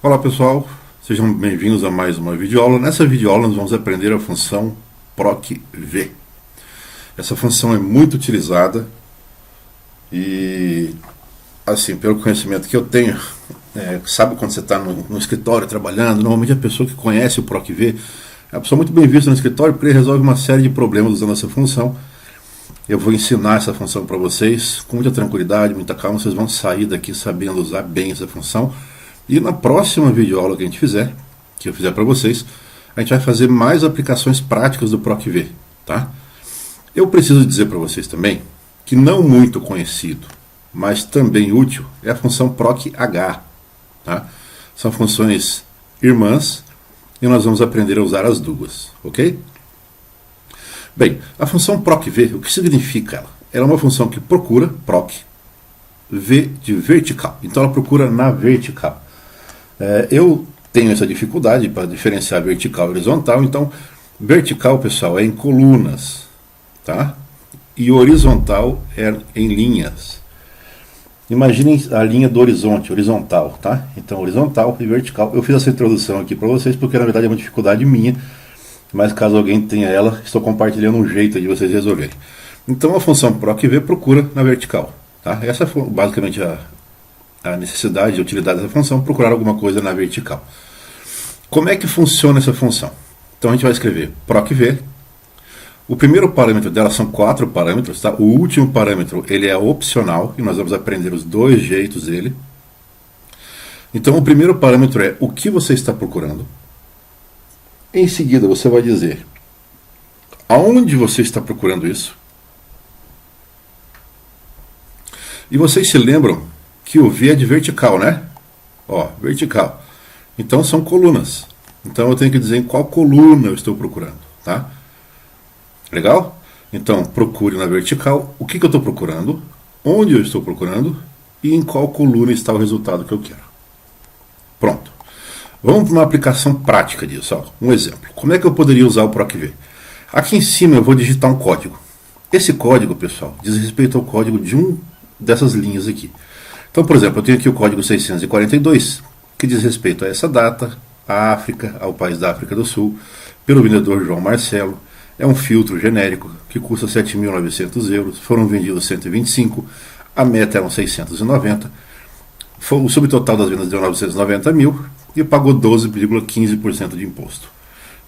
Olá pessoal, sejam bem-vindos a mais uma videoaula. Nessa videoaula nós vamos aprender a função PROC-V. Essa função é muito utilizada e, assim, pelo conhecimento que eu tenho, sabe quando você está no escritório trabalhando, normalmente a pessoa que conhece o PROC-V é uma pessoa muito bem vista no escritório porque ele resolve uma série de problemas usando essa função. Eu vou ensinar essa função para vocês com muita tranquilidade, muita calma, vocês vão sair daqui sabendo usar bem essa função. E na próxima videoaula que a gente fizer, que eu fizer para vocês, a gente vai fazer mais aplicações práticas do PROC-V, tá? Eu preciso dizer para vocês também que não muito conhecido, mas também útil, é a função PROC-H, tá? São funções irmãs e nós vamos aprender a usar as duas, ok? Bem, a função PROC-V, o que significa ela? Ela é uma função que procura, PROC, V de vertical, então ela procura na vertical. Eu tenho essa dificuldade para diferenciar vertical e horizontal, então vertical, pessoal, é em colunas, tá? E horizontal é em linhas. Imaginem a linha do horizonte, horizontal, tá? Então horizontal e vertical. Eu fiz essa introdução aqui para vocês porque na verdade é uma dificuldade minha, mas caso alguém tenha ela, estou compartilhando um jeito de vocês resolverem. Então a função PROC-V procura na vertical, tá? Essa foi basicamente a necessidade e utilidade dessa função, procurar alguma coisa na vertical. Como é que funciona essa função? Então a gente vai escrever PROC-V. O primeiro parâmetro dela são 4 parâmetros, tá? O último parâmetro ele é opcional e nós vamos aprender os dois jeitos dele. Então o primeiro parâmetro é o que você está procurando. Em seguida você vai dizer aonde você está procurando isso. E vocês se lembram que o V é de vertical, né? Ó, vertical. Então são colunas. Então eu tenho que dizer em qual coluna eu estou procurando, tá? Legal? Então procure na vertical o que eu estou procurando, onde eu estou procurando e em qual coluna está o resultado que eu quero. Pronto. Vamos para uma aplicação prática disso. Ó. Um exemplo. Como é que eu poderia usar o PROC-V? Aqui em cima eu vou digitar um código. Esse código, pessoal, diz respeito ao código de dessas linhas aqui. Então, por exemplo, eu tenho aqui o código 642, que diz respeito a essa data, à África, ao país da África do Sul, pelo vendedor João Marcelo. É um filtro genérico que custa 7.900 euros, foram vendidos 125, a meta eram 690, o subtotal das vendas deu 990 mil e pagou 12,15% de imposto.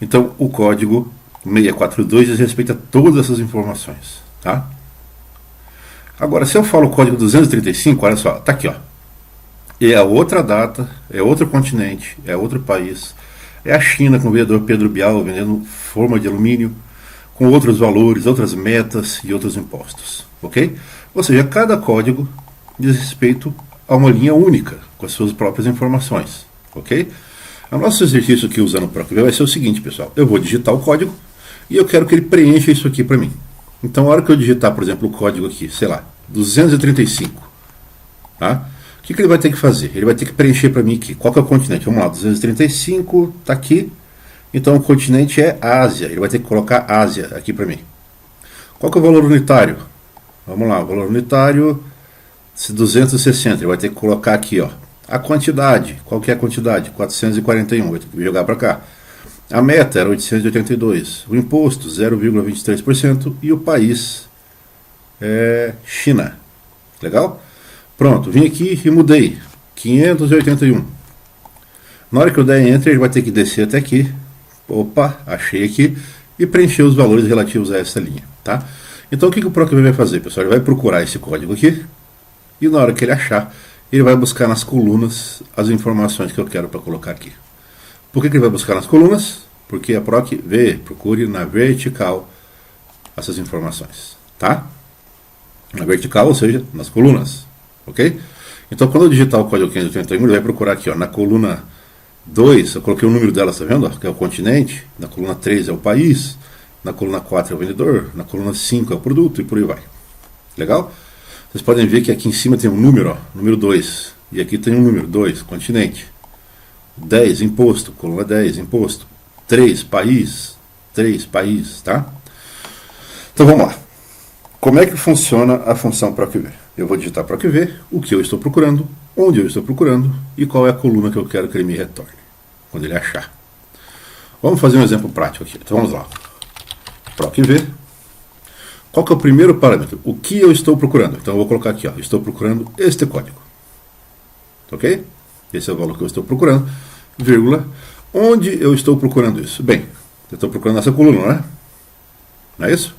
Então, o código 642 diz respeito a todas essas informações, tá? Agora, se eu falo o código 235, olha só, tá aqui, ó. É outra data, é outro continente, é outro país. É a China com o vendedor Pedro Bial vendendo forma de alumínio, com outros valores, outras metas e outros impostos, ok? Ou seja, cada código diz respeito a uma linha única, com as suas próprias informações, ok? O nosso exercício aqui usando o PROC-V vai ser o seguinte, pessoal. Eu vou digitar o código e eu quero que ele preencha isso aqui para mim. Então, a hora que eu digitar, por exemplo, o código aqui, sei lá, 235, tá? O que ele vai ter que fazer? Ele vai ter que preencher para mim aqui. Qual que é o continente? Vamos lá, 235, está aqui. Então, o continente é Ásia. Ele vai ter que colocar Ásia aqui para mim. Qual que é o valor unitário? Vamos lá, o valor unitário 260. Ele vai ter que colocar aqui, ó, a quantidade. Qual que é a quantidade? 441. Vai ter que jogar para cá. A meta era 882, o imposto 0,23% e o país é China. Legal? Pronto, vim aqui e mudei. 581. Na hora que eu der Enter, ele vai ter que descer até aqui. Opa, achei aqui. E preencher os valores relativos a essa linha. Tá? Então o que o PROC-V vai fazer, pessoal? Ele vai procurar esse código aqui. E na hora que ele achar, ele vai buscar nas colunas as informações que eu quero para colocar aqui. Por que ele vai buscar nas colunas? Porque a PROC-V procure na vertical essas informações, tá? Na vertical, ou seja, nas colunas, ok? Então, quando eu digitar o código 581, ele vai procurar aqui, ó, na coluna 2, eu coloquei o número dela, tá vendo? Ó, que é o continente, na coluna 3 é o país, na coluna 4 é o vendedor, na coluna 5 é o produto e por aí vai. Legal? Vocês podem ver que aqui em cima tem um número, ó, número 2, e aqui tem um número 2, continente. 10, imposto, coluna 10, imposto. 3, país, tá? Então vamos lá. Como é que funciona a função PROC-V? Eu vou digitar PROC-V, o que eu estou procurando, onde eu estou procurando e qual é a coluna que eu quero que ele me retorne, quando ele achar. Vamos fazer um exemplo prático aqui. Então vamos lá. PROC-V. Qual que é o primeiro parâmetro? O que eu estou procurando? Então eu vou colocar aqui, ó, estou procurando este código. Ok? Esse é o valor que eu estou procurando, vírgula. Onde eu estou procurando isso? Bem, eu estou procurando essa coluna, não é? Não é isso?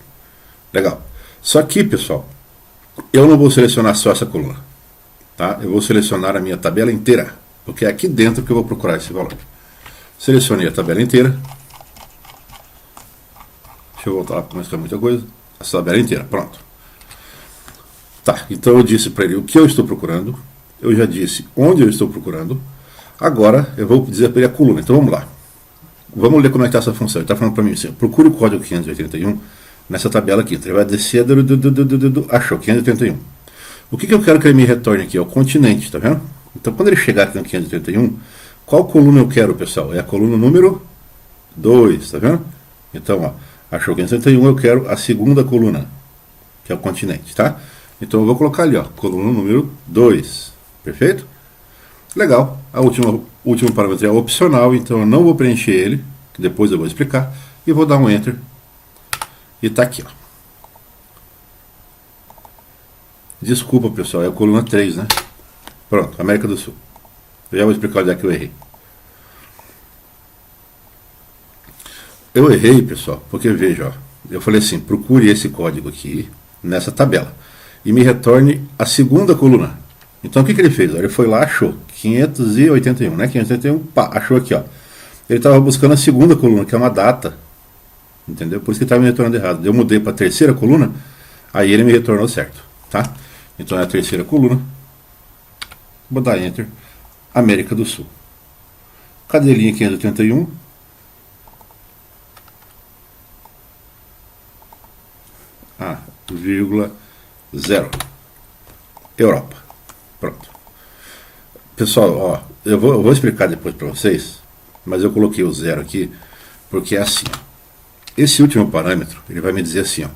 Legal. Só que, pessoal, eu não vou selecionar só essa coluna. Tá? Eu vou selecionar a minha tabela inteira, porque é aqui dentro que eu vou procurar esse valor. Selecionei a tabela inteira. Deixa eu voltar lá para mostrar muita coisa. Essa tabela inteira, pronto. Tá, então eu disse para ele o que eu estou procurando. Eu já disse onde eu estou procurando. Agora eu vou dizer para ele a coluna. Então vamos lá. Vamos ler como é que está essa função. Ele está falando para mim assim: procure o código 581 nessa tabela aqui. Então ele vai descer, achou 581. O que eu quero que ele me retorne aqui? É o continente, tá vendo? Então quando ele chegar aqui no 581, qual coluna eu quero, pessoal? É a coluna número 2, tá vendo? Então, ó, achou 581, eu quero a segunda coluna, que é o continente, tá? Então eu vou colocar ali, ó, coluna número 2. Perfeito? Legal. O último parâmetro é opcional, então eu não vou preencher ele, que depois eu vou explicar, e vou dar um Enter. E está aqui, ó. Desculpa, pessoal, é a coluna 3, né? Pronto, América do Sul. Eu já vou explicar onde é que eu errei. Eu errei, pessoal, porque veja, ó, eu falei assim, procure esse código aqui, nessa tabela, e me retorne a segunda coluna. Então o que ele fez? Ele foi lá, achou 581, né? 581, pá, achou aqui, ó. Ele estava buscando a segunda coluna, que é uma data. Entendeu? Por isso que ele estava me retornando errado. Eu mudei para a terceira coluna, aí ele me retornou certo, tá? Então é a terceira coluna. Vou dar Enter. América do Sul. Cadê a linha 581? Vírgula 0. Europa. Pronto. Pessoal, ó, eu vou explicar depois para vocês, mas eu coloquei o 0 aqui, porque é assim, ó. Esse último parâmetro, ele vai me dizer assim, ó,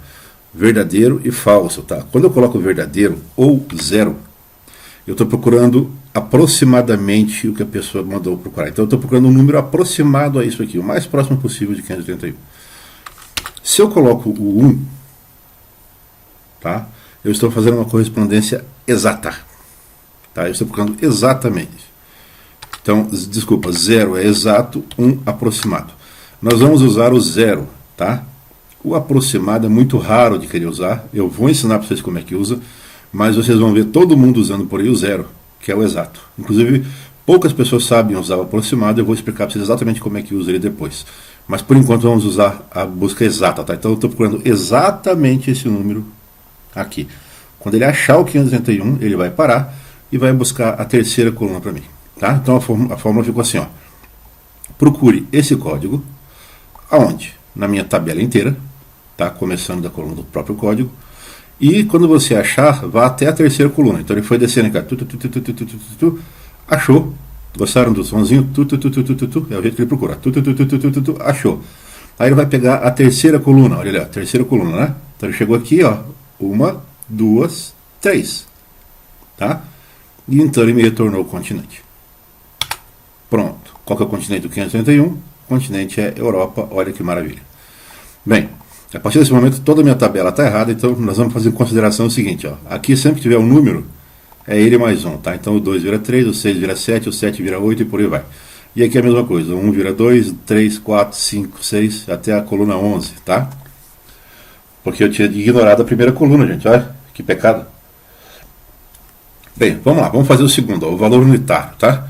verdadeiro e falso, tá? Quando eu coloco verdadeiro ou 0, eu estou procurando aproximadamente o que a pessoa mandou procurar. Então eu estou procurando um número aproximado a isso aqui, o mais próximo possível de 581. Se eu coloco o 1, tá? Eu estou fazendo uma correspondência exata. Tá? Eu estou procurando exatamente. Então, desculpa, 0 é exato, 1 aproximado. Nós vamos usar o 0, tá? O aproximado é muito raro de querer usar. Eu vou ensinar para vocês como é que usa, mas vocês vão ver todo mundo usando por aí o 0, que é o exato. Inclusive, poucas pessoas sabem usar o aproximado, eu vou explicar para vocês exatamente como é que usa ele depois. Mas por enquanto vamos usar a busca exata, tá? Então eu estou procurando exatamente esse número aqui. Quando ele achar o 581, ele vai parar e vai buscar a terceira coluna para mim, tá? Então a fórmula ficou assim, ó. Procure esse código aonde? Na minha tabela inteira, tá? Começando da coluna do próprio código. E quando você achar, vá até a terceira coluna. Então ele foi descendo aqui, achou. Gostaram do sonzinho? É o jeito que ele procura. Achou. Aí ele vai pegar a terceira coluna, olha ali, a terceira coluna, né? Então ele chegou aqui, ó, 1, 2, 3, tá? E então ele me retornou o continente. Pronto. Qual que é o continente do 581? O continente é Europa, olha que maravilha. Bem, a partir desse momento toda a minha tabela está errada, então nós vamos fazer em consideração o seguinte, ó. Aqui sempre que tiver um número, é ele mais 1, tá? Então o 2 vira 3, o 6 vira 7, o 7 vira 8 e por aí vai. E aqui é a mesma coisa, o 1 vira 2, 3, 4, 5, 6, até a coluna 11, tá? Porque eu tinha ignorado a primeira coluna, gente, olha, que pecado. Bem, vamos lá, vamos fazer o segundo, ó, o valor unitário, tá?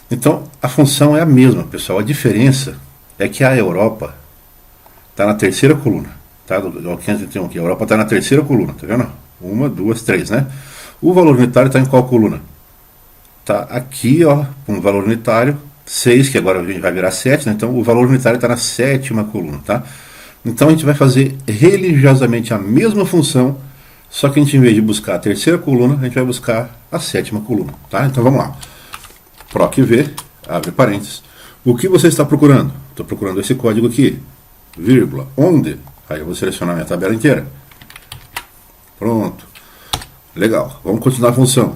Então, a função é a mesma, pessoal. A diferença é que a Europa está na terceira coluna, tá? Do 531 aqui. A Europa está na terceira coluna, tá vendo? 1, 2, 3, né? O valor unitário está em qual coluna? Está aqui, ó, um valor unitário, 6, que agora a gente vai virar 7, né? Então, o valor unitário está na sétima coluna, tá? Então, a gente vai fazer religiosamente a mesma função, só que a gente, em vez de buscar a terceira coluna, a gente vai buscar a sétima coluna, tá? Então, vamos lá. PROC-V, abre parênteses. O que você está procurando? Estou procurando esse código aqui, vírgula, onde? Aí eu vou selecionar minha tabela inteira. Pronto. Legal, vamos continuar a função.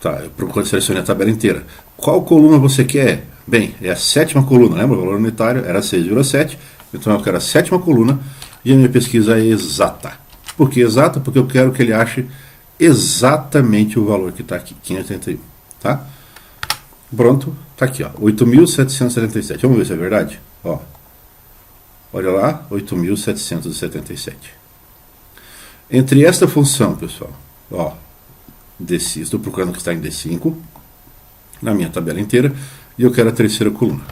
Tá, eu selecionei a tabela inteira. Qual coluna você quer? Bem, é a sétima coluna, lembra? O valor unitário era 6,7, então eu quero a sétima coluna e a minha pesquisa é exata. Por que exata? Porque eu quero que ele ache exatamente o valor que está aqui, 581, tá? Pronto, está aqui, ó, 8.777. Vamos ver se é verdade? Ó, olha lá, 8.777. Entre esta função, pessoal, ó, D5, estou procurando o que está em D5, na minha tabela inteira, e eu quero a terceira coluna.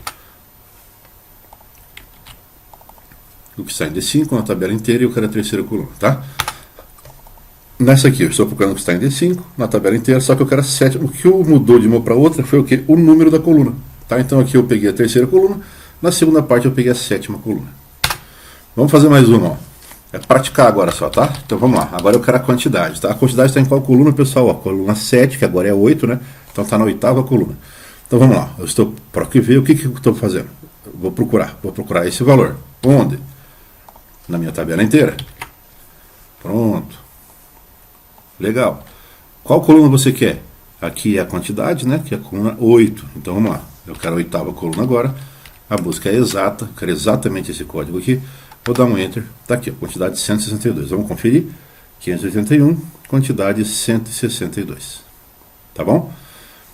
O que está em D5 na tabela inteira e eu quero a terceira coluna, tá? Nessa aqui, eu estou procurando o que está em D5 na tabela inteira, só que eu quero a sétima. O que mudou de uma para outra foi o quê? O número da coluna, tá? Então aqui eu peguei a terceira coluna, na segunda parte eu peguei a sétima coluna. Vamos fazer mais uma, ó. É praticar agora só, tá? Então vamos lá. Agora eu quero a quantidade, tá? A quantidade está em qual coluna, pessoal? Ó, coluna 7, que agora é 8, né? Então está na oitava coluna. Então vamos lá. Eu estou para ver o que eu estou fazendo. Vou procurar esse valor. Onde? Na minha tabela inteira. Pronto. Legal. Qual coluna você quer? Aqui é a quantidade, né? Que é a coluna 8. Então vamos lá. Eu quero a oitava coluna agora. A busca é exata. Eu quero exatamente esse código aqui. Vou dar um Enter. Está aqui, a quantidade 162. Vamos conferir. 581, quantidade 162. Tá bom?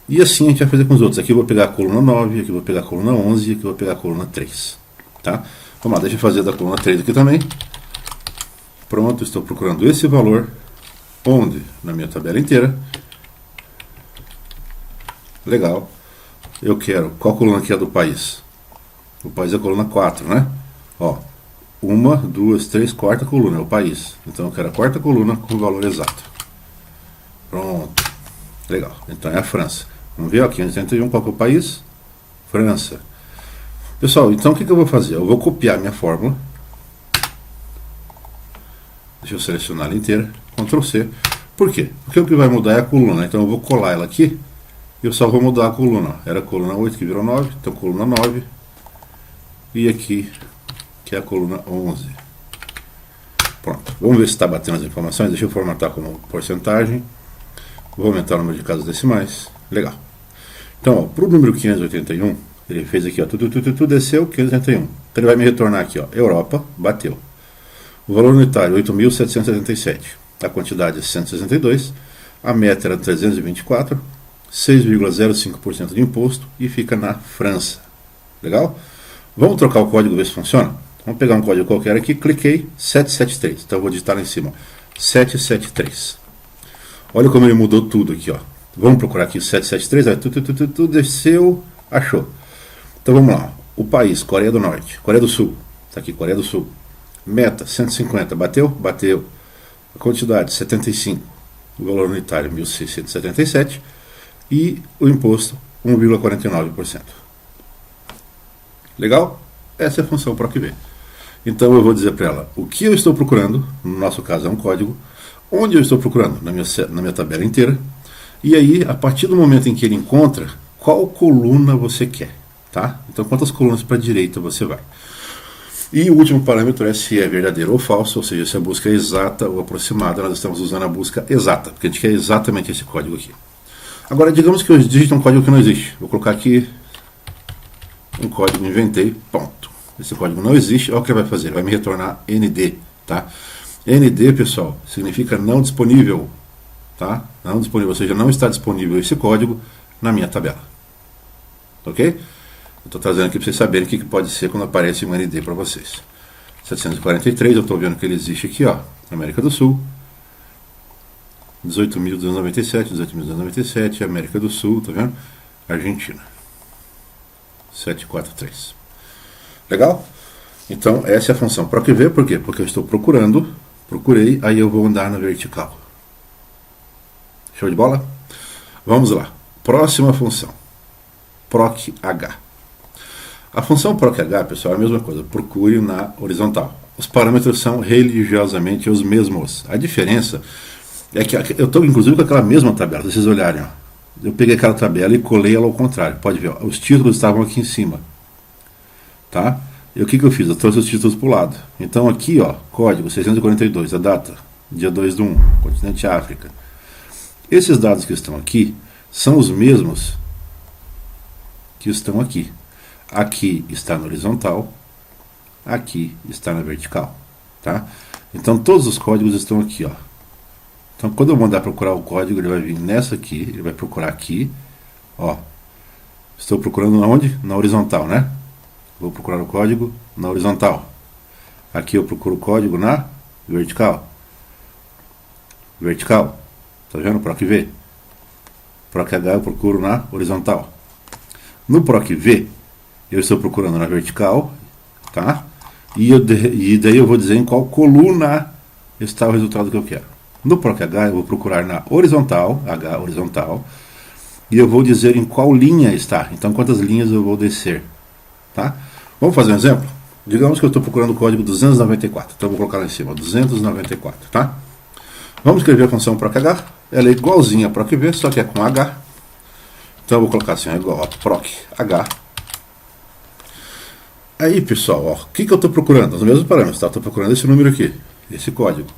E assim a gente vai fazer com os outros. Aqui eu vou pegar a coluna 9, aqui eu vou pegar a coluna 11, aqui eu vou pegar a coluna 3. Tá? Vamos lá, deixa eu fazer da coluna 3 aqui também. Pronto, estou procurando esse valor. Onde? Na minha tabela inteira. Legal. Eu quero, qual coluna aqui é do país? O país é a coluna 4, né? Ó, 1, 2, 3, quarta coluna, é o país. Então eu quero a quarta coluna com o valor exato. Pronto. Legal. Então é a França. Vamos ver, ó, 581, qual que é o país? França. Pessoal, então o que eu vou fazer? Eu vou copiar minha fórmula. Deixa eu selecionar ela inteira. Ctrl C. Por quê? Porque o que vai mudar é a coluna. Então eu vou colar ela aqui. E eu só vou mudar a coluna. Era a coluna 8 que virou 9. Então coluna 9. E aqui, que é a coluna 11. Pronto. Vamos ver se está batendo as informações. Deixa eu formatar como porcentagem. Vou aumentar o número de casas decimais. Legal. Então, para o número 581, ele fez aqui, ó, tudo desceu, 581. Então ele vai me retornar aqui, ó, Europa, bateu. O valor unitário, 8.777. A quantidade é 162. A meta era 324. 6,05% de imposto e fica na França. Legal? Vamos trocar o código, ver se funciona? Vamos pegar um código qualquer aqui, cliquei, 773. Então eu vou digitar lá em cima, ó, 773. Olha como ele mudou tudo aqui, ó. Vamos procurar aqui 773, aí tudo desceu, achou. Então vamos lá. O país, Coreia do Norte, Coreia do Sul. Está aqui, Coreia do Sul. Meta, 150. Bateu? Bateu. A quantidade, 75. O valor unitário, 1.677. E o imposto, 1,49%. Legal? Essa é a função PROC-V. Então eu vou dizer para ela o que eu estou procurando, no nosso caso é um código, onde eu estou procurando, na minha tabela inteira, e aí, a partir do momento em que ele encontra, qual coluna você quer, tá? Então, quantas colunas para a direita você vai. E o último parâmetro é se é verdadeiro ou falso, ou seja, se a busca é exata ou aproximada. Nós estamos usando a busca exata, porque a gente quer exatamente esse código aqui. Agora, digamos que eu digite um código que não existe. Vou colocar aqui um código, inventei, ponto. Esse código não existe, olha o que ele vai fazer, ele vai me retornar ND, tá? ND, pessoal, significa não disponível, tá? Não disponível, ou seja, não está disponível esse código na minha tabela. Ok? Eu estou trazendo aqui para vocês saberem o que pode ser quando aparece um ND para vocês. 743, eu estou vendo que ele existe aqui, ó, América do Sul. 18.297, 18.297, América do Sul, tá vendo? Argentina. 743. Legal? Então, essa é a função PROC-V, por quê? Porque eu estou procurei, aí eu vou andar na vertical. Show de bola? Vamos lá. Próxima função. PROC-H. A função PROC-H, pessoal, é a mesma coisa. Procure na horizontal. Os parâmetros são religiosamente os mesmos. A diferença é que eu estou, inclusive, com aquela mesma tabela. Se vocês olharem, ó, eu peguei aquela tabela e colei ela ao contrário. Pode ver, ó, os títulos estavam aqui em cima. Tá? E o que eu fiz? Eu trouxe os títulos para o lado. Então aqui, ó, código 642, a data, dia 2/1, continente África. Esses dados que estão aqui são os mesmos que estão aqui. Aqui está na horizontal, aqui está na vertical. Tá? Então todos os códigos estão aqui, ó. Então quando eu mandar procurar o código, ele vai vir nessa aqui, ele vai procurar aqui, ó. Estou procurando onde? Na horizontal, né? Vou procurar o código na horizontal. Aqui eu procuro o código na vertical. Vertical. Tá vendo? PROC V. PROC H eu procuro na horizontal. No PROC V, eu estou procurando na vertical, tá? E daí eu vou dizer em qual coluna está o resultado que eu quero. No PROC H eu vou procurar na horizontal, H horizontal, e eu vou dizer em qual linha está. Então quantas linhas eu vou descer. Tá? Vamos fazer um exemplo? Digamos que eu estou procurando o código 294. Então eu vou colocar lá em cima, 294. Tá? Vamos escrever a função PROC-H. Ela é igualzinha a PROC-V, só que é com H. Então eu vou colocar assim, igual a PROC-H. Aí, pessoal, ó, o que eu estou procurando? Os mesmos parâmetros, tá? Estou procurando esse número aqui, esse código.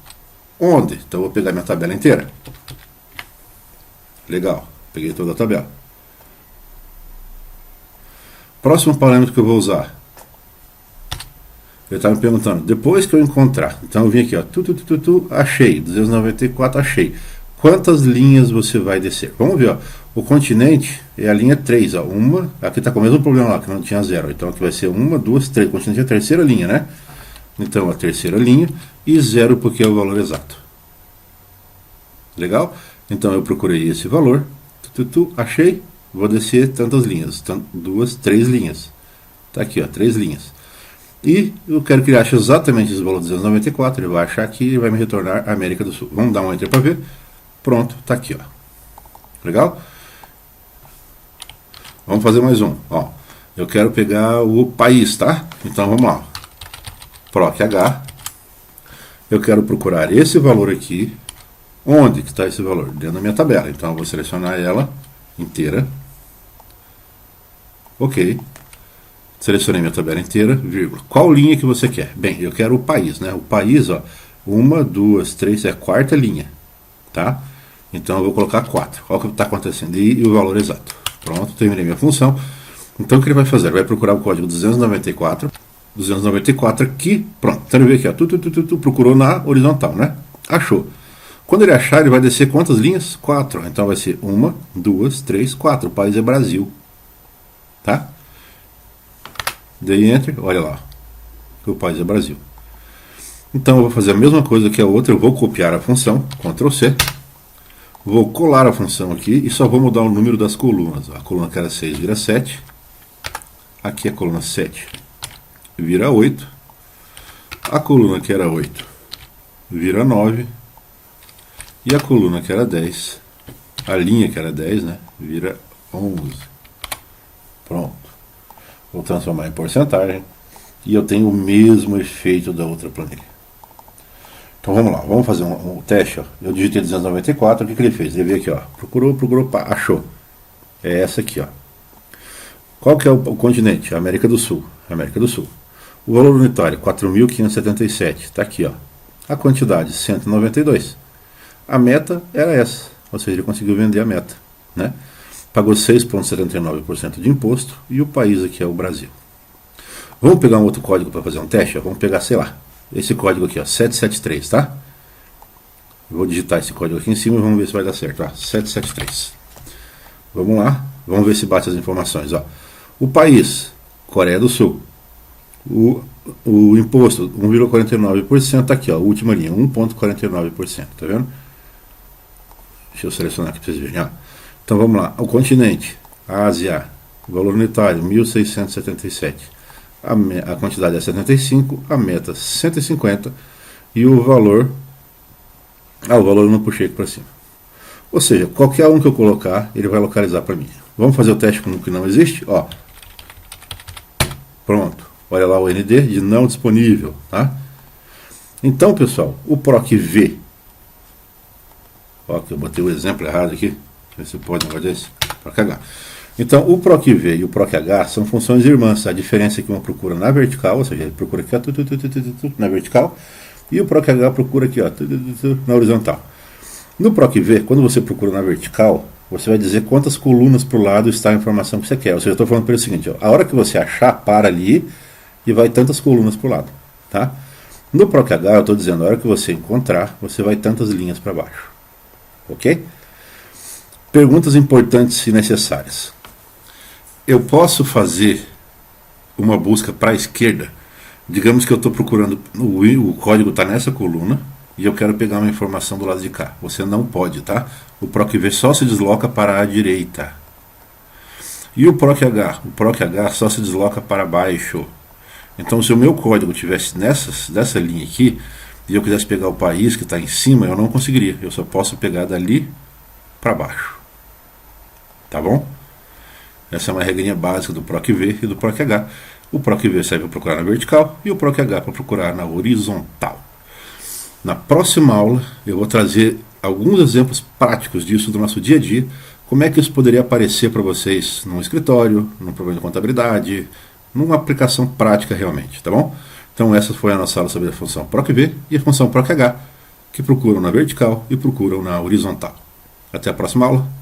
Onde? Então eu vou pegar minha tabela inteira. Legal, peguei toda a tabela. Próximo parâmetro que eu vou usar. Ele está me perguntando, depois que eu encontrar, então eu vim aqui, ó, achei, 294, achei. Quantas linhas você vai descer? Vamos ver, ó, o continente é a linha 3, ó, uma, aqui está com o mesmo problema lá, que não tinha 0, então aqui vai ser 1, 2, 3, o continente é a terceira linha, né? Então a terceira linha e 0 porque é o valor exato. Legal? Então eu procurei esse valor, achei, vou descer tantas linhas, 2, 3 linhas. Está aqui, ó, 3 linhas. E eu quero que ele ache exatamente esse valor de 294, ele vai achar aqui e vai me retornar a América do Sul. Vamos dar um enter para ver. Pronto, está aqui, ó. Legal? Vamos fazer mais um. Ó, eu quero pegar o país, tá? Então vamos lá. PROC-H. Eu quero procurar esse valor aqui. Onde que está esse valor? Dentro da minha tabela. Então eu vou selecionar ela inteira. Ok. Selecionei minha tabela inteira, vírgula. Qual linha que você quer? Bem, eu quero o país, né? O país, ó, 1, 2, 3, é a quarta linha, tá? Então eu vou colocar 4. Olha o que está acontecendo e o valor exato. Pronto, terminei minha função. Então o que ele vai fazer? Ele vai procurar o código 294 aqui, pronto. Então ele veio aqui, ó, procurou na horizontal, né? Achou. Quando ele achar, ele vai descer quantas linhas? 4. Então vai ser 1, 2, 3, 4. O país é Brasil, tá? Dei enter, olha lá, o país é Brasil. Então eu vou fazer a mesma coisa que a outra, eu vou copiar a função, Ctrl C, vou colar a função aqui e só vou mudar o número das colunas. A coluna que era 6 vira 7, aqui a coluna 7 vira 8, a coluna que era 8 vira 9, e a coluna que era 10, a linha que era 10, né, vira 11. Pronto. Vou transformar em porcentagem e eu tenho o mesmo efeito da outra planilha. Então vamos lá, vamos fazer um teste. Ó. Eu digitei 294, o que ele fez? Ele veio aqui, ó, procurou, pá, achou. É essa aqui, ó. Qual que é o continente? América do Sul. América do Sul. O valor unitário, 4.577, está aqui, ó. A quantidade, 192. A meta era essa, ou seja, ele conseguiu vender a meta, né? Pagou 6,79% de imposto e o país aqui é o Brasil. Vamos pegar um outro código para fazer um teste? Ó. Vamos pegar, sei lá, esse código aqui, ó, 773, tá? Eu vou digitar esse código aqui em cima e vamos ver se vai dar certo. Ó, 773. Vamos lá, vamos ver se bate as informações. Ó. O país, Coreia do Sul. O imposto, 1,49%, tá aqui, ó, última linha, 1,49%, tá vendo? Deixa eu selecionar aqui para vocês verem, ó. Então vamos lá, o continente, Ásia, valor unitário 1.677, a quantidade é 75, a meta 150 e o valor eu não puxei aqui para cima. Ou seja, qualquer um que eu colocar, ele vai localizar para mim. Vamos fazer o teste com o que não existe, ó. Pronto, olha lá o ND de não disponível, tá? Então pessoal, o PROC V, ó que eu botei o exemplo errado aqui. ver se pode um negócio desse. PROC-H. Então, o PROC-V e o PROC-H são funções irmãs. A diferença é que uma procura na vertical, ou seja, ele procura aqui, ó, na vertical, e o PROC-H procura aqui, ó, na horizontal. No PROC-V, quando você procura na vertical, você vai dizer quantas colunas para o lado está a informação que você quer. Ou seja, eu estou falando para ele o seguinte, ó, a hora que você achar, para ali e vai tantas colunas para o lado. Tá? No PROC-H, eu estou dizendo, a hora que você encontrar, você vai tantas linhas para baixo. Ok? Perguntas importantes e necessárias. Eu posso fazer uma busca para a esquerda. Digamos que eu estou procurando, o código está nessa coluna, e eu quero pegar uma informação do lado de cá. Você não pode, tá? O PROC-V só se desloca para a direita. E o PROC-H? O PROC-H só se desloca para baixo. Então, se o meu código tivesse dessa linha aqui, e eu quisesse pegar o país que está em cima, eu não conseguiria. Eu só posso pegar dali para baixo. Tá bom? Essa é uma regrinha básica do PROC-V e do PROC-H. O PROC-V serve para procurar na vertical e o PROC-H para procurar na horizontal. Na próxima aula, eu vou trazer alguns exemplos práticos disso do nosso dia a dia, como é que isso poderia aparecer para vocês num escritório, num programa de contabilidade, numa aplicação prática realmente, tá bom? Então essa foi a nossa aula sobre a função PROC-V e a função PROC-H, que procuram na vertical e procuram na horizontal. Até a próxima aula.